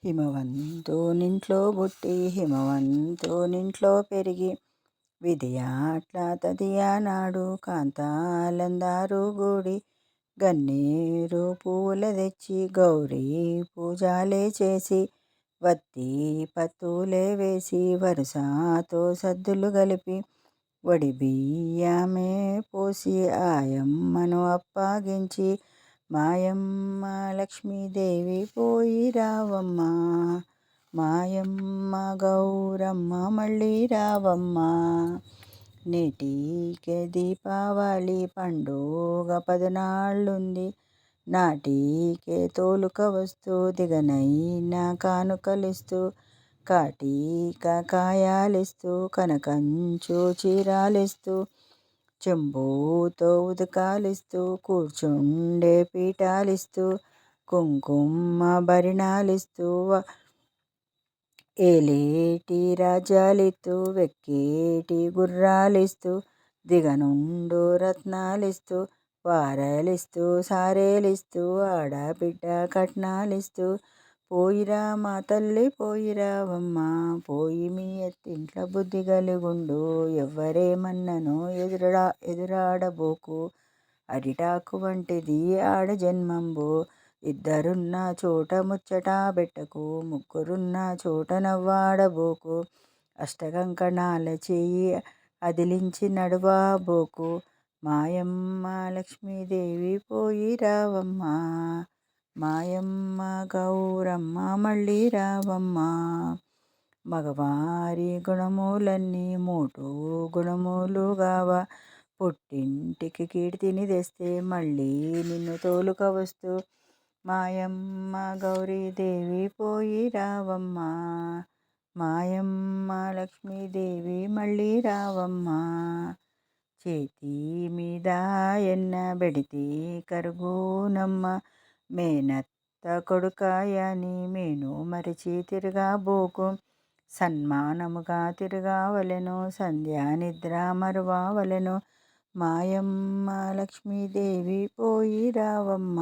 హిమవంతునింట్లో పుట్టి హిమవంతునింట్లో పెరిగి విధియాట్ల తదియానాడు కాంతాలందారు గూడి గన్నేరు పువ్వుల తెచ్చి గౌరీ పూజాలే చేసి వత్తి పత్తులే వేసి వరుసతో సద్దులు కలిపి వడి బియ్యమే పోసి ఆయమ్మను అప్పగించి మాయమ్మ లక్ష్మీదేవి పోయి రావమ్మ, మాయమ్మ గౌరమ్మ మళ్ళీ రావమ్మ. నేటికే దీపావళి పండుగ 10 నాళ్ళుంది. నాటికే తోలుక వస్తూ దిగనైన కానుకలిస్తూ కాటిక కాయాలిస్తూ కనకంచు చీరాలిస్తూ చెంబుతో ఉదకాలిస్తూ కూర్చుండే పీఠాలిస్తూ కుంకుమ భరిణాలిస్తూ ఏలేటి రాజ్యాలిస్తూ వెక్కేటి గుర్రాలిస్తూ దిగనుండు రత్నాలిస్తూ వారలిస్తూ సారేలిస్తూ ఆడబిడ్డ కట్నాలిస్తూ పోయిరా మా తల్లి పోయిరావమ్మ, పోయి మీ ఎత్తింట్ల బుద్ధి కలిగుండు, ఎవ్వరేమన్నను ఎదురాడబోకు, అరిటాకు వంటిది ఆడ జన్మంబు, ఇద్దరున్న చోట ముచ్చట బెట్టకు, ముగ్గురున్న చోట నవ్వాడబోకు, అష్టకంకణాల చేయి అదిలించి నడవబోకు, మాయమ్మ లక్ష్మీదేవి పోయి రావమ్మ, మాయమ్మ గౌరమ్మ మళ్ళీ రావమ్మ. మగవారి గుణములన్నీ మూటు గుణములుగావ, పుట్టింటికి కీర్తిని తెస్తే మళ్ళీ నిన్ను తోలుక వస్తూ మాయమ్మ గౌరీదేవి పోయి రావమ్మ, మాయమ్మ లక్ష్మీదేవి మళ్ళీ రావమ్మ. చేతి మీద ఎన్న బెడితే కరుగునమ్మ, మేనత్త కొడుకాయని మేను మరిచి తిరగబోకు, సన్మానముగా తిరగవలెను సంధ్యా నిద్ర మరువవలెను, మాయమ్మ లక్ష్మీదేవి పోయి రావమ్మ,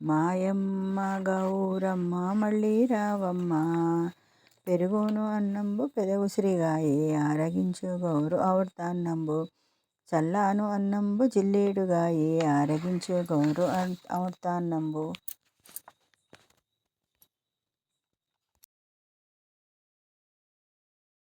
మాయమ్మ గౌరమ్మ మళ్ళీ రావమ్మ. పెరుగును అన్నంబు పెదవుసిరిగాయే ఆరగించు గౌరు ఆవర్తాన్నంబు, చల్లాను అన్నంబు జిల్లేడుగాయే ఆరగించు గౌరు ఆవర్తాన్నంబు.